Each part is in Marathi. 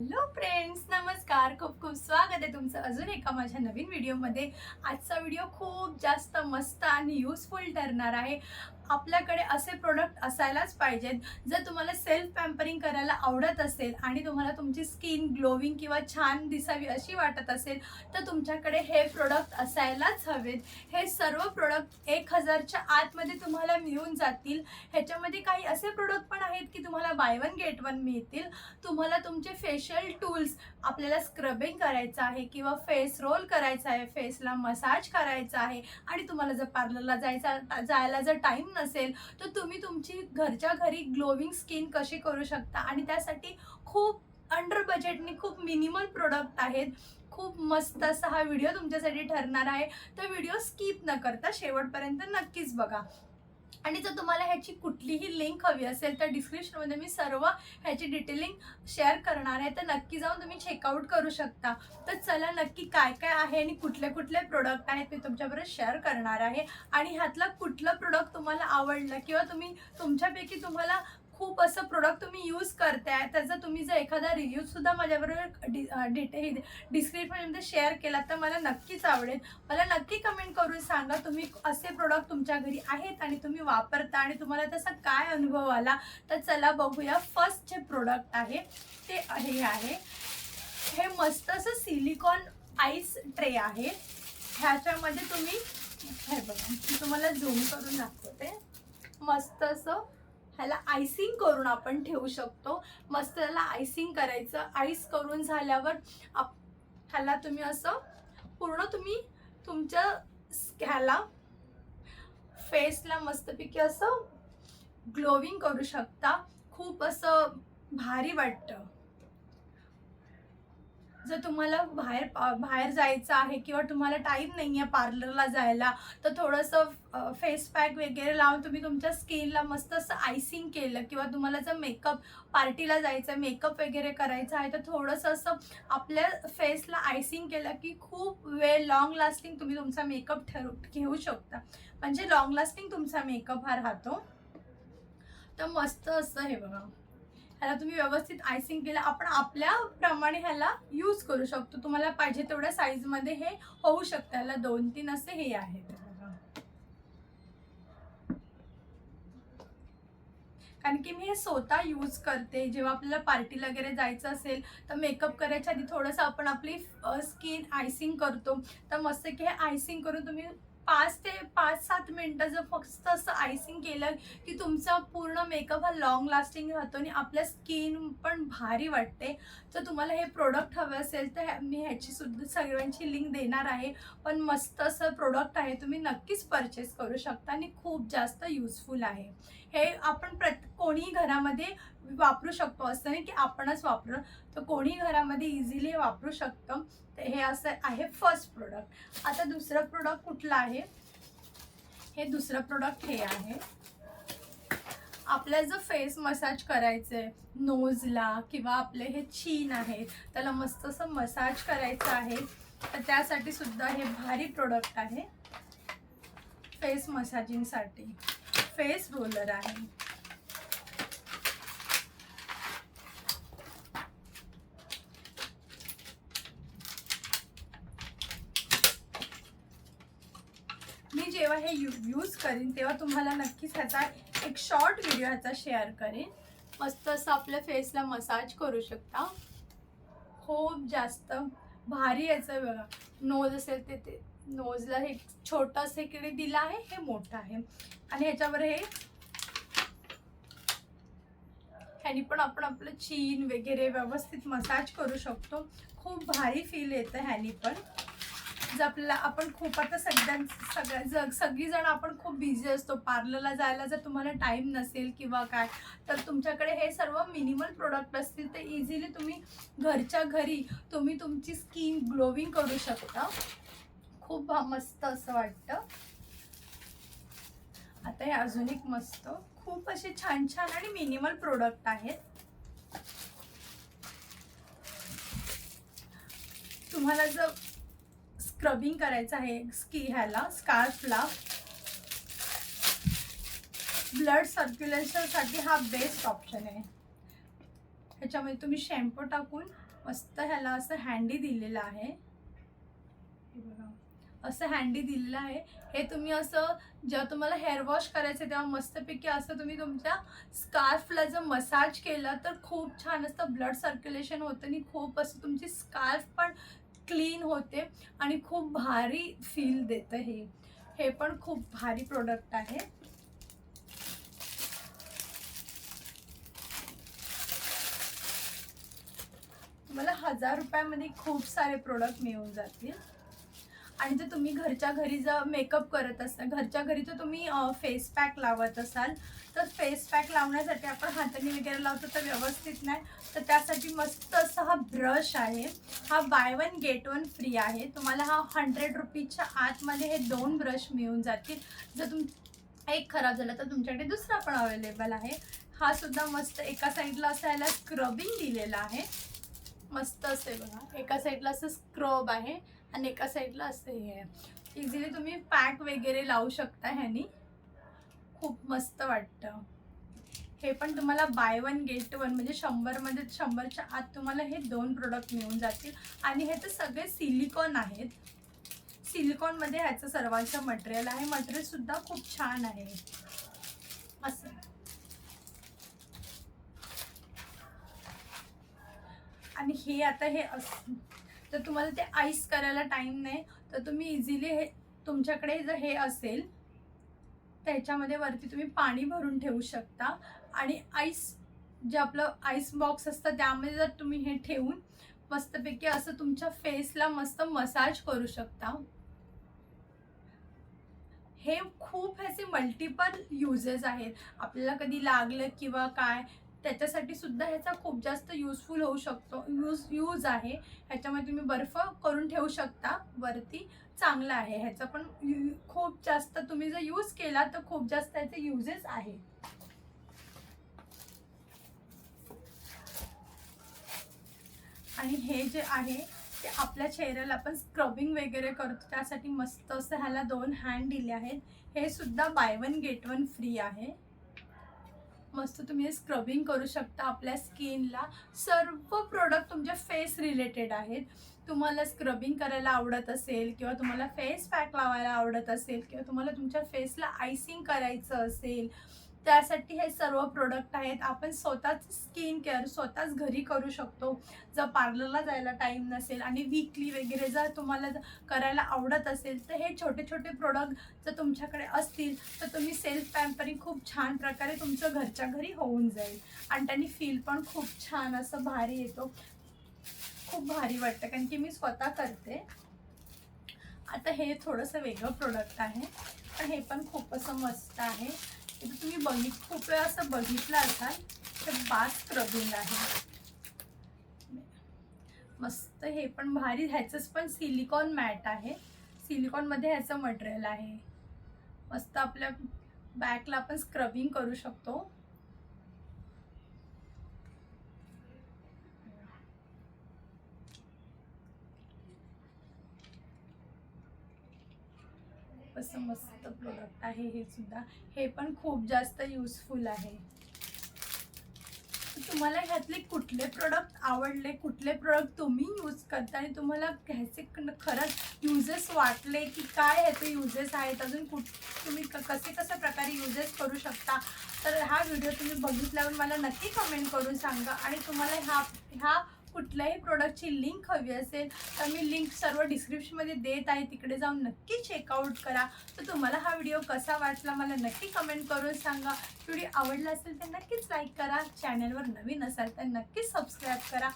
हॅलो फ्रेंड्स, नमस्कार. खूप खूप स्वागत आहे तुमचं अजून एका माझ्या नवीन व्हिडिओमध्ये. आजचा व्हिडिओ खूप जास्त मस्त आणि युजफुल ठरणार आहे. आपल्याकडे असे प्रोडक्ट असायलाच पाहिजेत. जर तुम्हाला सेल्फ पॅम्परिंग करायला आवडत असेल आणि तुम्हाला तुमची स्किन ग्लोविंग किंवा छान दिसावी अशी वाटत असेल तर तुमच्याकडे हे प्रोडक्ट असायलाच हवेत. हे सर्व प्रोडक्ट 1000च्या आतमध्ये तुम्हाला मिळून जातील. ह्याच्यामध्ये काही असे प्रोडक्ट पण आहेत की तुम्हाला बाय वन गेट वन मिळतील. तुम्हाला तुमचे फेशियल टूल्स, आपल्याला स्क्रबिंग करायचं आहे किंवा फेस रोल करायचा आहे, फेसला मसाज करायचा आहे आणि तुम्हाला जर पार्लरला जायला जर टाईम नसेल तर तुम्ही तुमची घरच्या घरी ग्लोविंग स्किन कशी करू शकता. आणि त्यासाठी खूप अंडर बजेटनी खूप मिनिमल प्रोडक्ट आहेत. खूप मस्त असा हा व्हिडिओ तुमच्यासाठी ठरणार आहे. तर व्हिडिओ स्किप न करता शेवटपर्यंत नक्कीच बघा. आणि जर तुम्हाला ह्याची कुठलीही लिंक हवी असेल तर डिस्क्रिप्शनमध्ये मी सर्व ह्याची डिटेलिंग शेअर करणार आहे, तर नक्की जाऊन तुम्ही चेकआउट करू शकता. तर चला, नक्की काय काय आहे आणि कुठले कुठले प्रोडक्ट आहेत मी तुमच्याबरोबर शेअर करणार आहे. आणि ह्यातलं कुठलं प्रोडक्ट तुम्हाला आवडलं किंवा तुमच्यापैकी तुम्हाला खूप असं प्रोडक्ट तुम्ही यूज करताय, त्याचा तुम्ही जर एखादा रिव्ह्यूसुद्धा माझ्याबरोबर डिस्क्रिप्शनमध्ये शेअर केला तर मला नक्कीच आवडेल. मला नक्की कमेंट करून सांगा तुम्ही असे प्रोडक्ट तुमच्या घरी आहेत आणि तुम्ही वापरता आणि तुम्हाला त्याचा काय अनुभव आला. तर चला बघूया. फर्स्ट जे प्रोडक्ट आहे ते हे आहे. हे मस्त असं सिलिकॉन आईस ट्रे आहे. ह्याच्यामध्ये तुम्ही हे बघा, मी तुम्हाला झूम करून दाखवते. मस्त असं ह्याला आयसिंग करून आपण ठेवू शकतो. मस्त त्याला आयसिंग करायचं. आईस करून झाल्यावर ह्याला तुम्ही असं पूर्ण तुम्ही तुमच्या ह्याला फेसला मस्तपैकी असं ग्लोविंग करू शकता. खूप असं भारी वाटतं. जर तुम्हाला बाहेर जायचं आहे किंवा तुम्हाला टाईम नाही आहे पार्लरला जायला, तर थोडंसं फेस पॅक वगैरे लावून तुम्ही तुमच्या स्किनला मस्त असं आयसिंग केलं किंवा तुम्हाला जर मेकअप पार्टीला जायचं आहे, मेकअप वगैरे करायचा आहे, तर थोडंसं असं आपल्या फेसला आयसिंग केलं की खूप वेळ लॉंग लास्टिंग तुम्ही तुमचा मेकअप घेऊ शकता. म्हणजे लॉंग लास्टिंग तुमचा मेकअप हा राहतो. तर मस्त असं हे बघा, ह्याला तुम्ही व्यवस्थित आयसिंग केलं. आपण आपल्याप्रमाणे ह्याला यूज करू शकतो. तुम्हाला पाहिजे तेवढ्या साईजमध्ये हे होऊ शकतं. ह्याला 2-3 असे हे आहेत. कारण की मी हे स्वतः यूज करते. जेव्हा आपल्याला पार्टीला वगैरे जायचं असेल तर मेकअप करायच्या आधी थोडंसं आपण आपली स्किन आयसिंग करतो. तर मस्त की हे आयसिंग करून तुम्ही 5 ते 7 मिनिटं जर फक्त असं आयसिंग केलं की तुमचा पूर्ण मेकअप हा लॉंग लास्टिंग राहतो आणि आपल्या स्किन पण भारी वाटते. जर तुम्हाला हे प्रोडक्ट हवे असेल तर मी ह्याची सुद्धा सगळ्यांची लिंक देणार आहे. पण मस्त असं प्रोडक्ट आहे, तुम्ही नक्कीच परचेस करू शकता आणि खूप जास्त युजफुल आहे. हे आपण कोणीही घरामध्ये वापरू शकतो. असं नाही की आपणच वापरू, तर कोणी घरामध्ये इझिली वापरू शकतं. तर हे असं आहे फर्स्ट प्रोडक्ट. आता दुसरं प्रोडक्ट कुठलं आहे? हे दुसरं प्रोडक्ट हे आहे. आपल्याला जर फेस मसाज करायचंय नोजला किंवा आपले हे चीन आहे त्याला मस्त असं मसाज करायचं आहे, तर त्यासाठी सुद्धा हे भारी प्रोडक्ट आहे. फेस मसाजिंगसाठी फेस रोलर आहे. मी जेव्हा हे यूज करीन तेव्हा तुम्हाला नक्कीच ह्याचा एक शॉर्ट व्हिडिओ ह्याचा शेअर करेन. मस्त असं आपल्या फेसला मसाज करू शकता. खूप जास्त भारी याचं बघा. नोज असेल ते नोजला हे छोटंसं इकडे दिलं आहे, हे मोठं आहे आणि ह्याच्यावर ह्यानी पण आपण आपलं चीन वगैरे व्यवस्थित मसाज करू शकतो. खूप भारी फील येतं ह्यानी पण. जर आपल्याला आपण खूप आता सगळीजण आपण खूप बिझी असतो. पार्लरला जायला जर तुम्हाला टाईम नसेल किंवा काय, तर तुमच्याकडे हे सर्व मिनिमल प्रोडक्ट असतील तर इझिली तुम्ही घरच्या घरी तुम्ही तुमची स्किन ग्लोविंग करू शकता. खूप मस्त असं वाटतं. आता हे अजून एक मस्त खूप असे छान छान आणि मिनिमल प्रोडक्ट आहेत. तुम्हाला जर स्क्रबिंग करायचं आहे ह्याला स्कार्फला, ब्लड सर्क्युलेशनसाठी हा बेस्ट ऑप्शन आहे. ह्याच्यामध्ये तुम्ही शॅम्पू टाकून मस्त ह्याला असं हँडी दिलेलं आहे, हे बघा असं हँडी दिलेलं आहे. हे तुम्ही असं जेव्हा तुम्हाला हेअर वॉश करायचं तेव्हा मस्तपैकी असं तुम्ही तुमच्या स्कार्फला जर मसाज केलं तर खूप छान असतं ब्लड सर्क्युलेशन होतं आणि खूप असं तुमची स्कार्फ पण क्लीन होते आणि खूप भारी फील देतं. हे पण खूप भारी प्रोडक्ट आहे. तुम्हाला 1000 रुपयामध्ये खूप सारे प्रोडक्ट मिळून जातील. आणि जर तुम्ही घरच्या घरी जर मेकअप करत असाल, घरच्या घरी जर तुम्ही फेस पॅक लावत असाल तर फेस पॅक लावण्यासाठी आपण हाताने वगैरे लावतो तर व्यवस्थित नाही, तर त्यासाठी मस्त असा हा ब्रश आहे. हा बाय 1 गेट 1 फ्री आहे. तुम्हाला हा 100 रुपीजच्या आतमध्ये हे 2 ब्रश मिळून जातील. जर एक खराब झाला तर तुमच्याकडे दुसरा पण अवेलेबल आहे. हा सुद्धा मस्त एका साईडला असं याला स्क्रबिंग दिलेलं आहे. मस्त असे बघा, एका साईडला असं स्क्रब आहे आणि एका साईडला असं हे आहे. इझिली तुम्ही पॅक वगैरे लावू शकता ह्यानी, खूप मस्त वाटतं. हे पण तुम्हाला बाय 1 गेट 1 म्हणजे 100मध्ये 100च्या आत तुम्हाला हे 2 प्रोडक्ट मिळून जातील. आणि हे तर सगळे सिलिकॉन आहेत. सिलिकॉनमध्ये ह्याचं सर्वांचं मटेरियल आहे. मटेरियल सुद्धा खूप छान आहे असं. आणि हे आता हे असं तर तुम्हाला ते आईस करायला टाईम नाही तर तुम्ही इझिली हे तुमच्याकडे जर हे असेल त्याच्यामध्ये वरती तुम्ही पाणी भरून ठेवू शकता आणि आईस जे आपलं आईस बॉक्स असतं त्यामध्ये जर तुम्ही हे ठेवून मस्तपैकी असं तुमच्या फेसला मस्त मसाज करू शकता. हे खूप ह्याचे मल्टिपल युजेस आहेत. आपल्याला कधी लागलं किंवा काय त्याच्यासाठी सुद्धा ह्याचा खूप जास्त युजफुल होऊ शकतो, यूज आहे. ह्याच्यामध्ये तुम्ही बर्फ करून ठेवू शकता वरती, चांगलं आहे. ह्याचा पण खूप जास्त तुम्ही जर यूज केला तर खूप जास्त ह्याचे युजेस आहे. आणि हे जे आहे ते आपल्या चेहऱ्याला आपण स्क्रबिंग वगैरे करतो त्यासाठी मस्त असं ह्याला 2 हँड दिले आहेत. हे सुद्धा बाय 1 गेट 1 फ्री आहे. मस्त तुम्ही स्क्रबिंग करू शकता आपल्या स्किनला. सर्व प्रोडक्ट तुमच्या फेस रिलेटेड आहेत. तुम्हाला स्क्रबिंग करायला आवडत असेल किंवा तुम्हाला फेस पॅक लावायला आवडत असेल किंवा तुम्हाला तुमच्या फेसला आयसिंग करायचं असेल त्यासाठी हे सर्व प्रोडक्ट आहेत. आपण स्वतःच स्किन केअर स्वतःच घरी करू शकतो. जर पार्लरला जायला टाईम नसेल आणि वीकली वगैरे जर तुम्हाला करायला आवडत असेल तर हे छोटे छोटे प्रोडक्ट जर तुमच्याकडे असतील तर तुम्ही सेल्फ पॅम्परिंग खूप छान प्रकारे तुमचं घरच्या घरी होऊन जाईल आणि त्यांनी फील पण खूप छान असं भारी येतो. खूप भारी वाटतं कारण की मी स्वतः करते. आता हे थोडंसं वेगळं प्रोडक्ट आहे पण हे पण खूप असं मस्त आहे. तुम्ही खूप वेळा असं बघितलं असाल तर बाथ स्क्रबिंग आहे. मस्त हे पण भारी. ह्याचंच पण सिलिकॉन मॅट आहे. सिलिकॉनमध्ये ह्याचं मटेरियल आहे. मस्त आपल्या बॅकला आपण स्क्रबिंग करू शकतो. असं मस्त प्रोडक्ट आहे हे सुद्धा. हे पण खूप जास्त युजफुल आहे. तुम्हाला ह्यातले कुठले प्रोडक्ट आवडले, कुठले प्रोडक्ट तुम्ही यूज करता आणि तुम्हाला ह्याचे खरंच युजेस वाटले की काय ह्याचे युजेस आहेत, अजून तुम्ही कसे प्रकारे युजेस करू शकता, तर हा व्हिडिओ तुम्ही बघितल्यावर मला नक्की कमेंट करून सांगा. आणि तुम्हाला ह्या कुठल्याही प्रोडक्टची लिंक हवी असेल तर मी लिंक सर्व डिस्क्रिप्शनमध्ये देत आहे, तिकडे जाऊन नक्की चेकआउट करा. तर तुम्हाला हा व्हिडिओ कसा वाटला मला नक्की कमेंट करून सांगा. व्हिडिओ आवडला असेल तर नक्कीच लाईक करा. चॅनलवर नवीन असाल तर नक्कीच सबस्क्राईब करा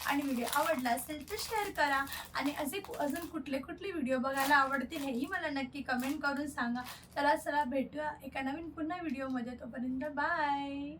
आणि व्हिडिओ आवडला असेल तर शेअर करा. आणि अजून कुठले व्हिडिओ बघायला आवडतील हेही मला नक्की कमेंट करून सांगा. चला भेटूया एका नवीन पुन्हा व्हिडिओमध्ये. तोपर्यंत बाय.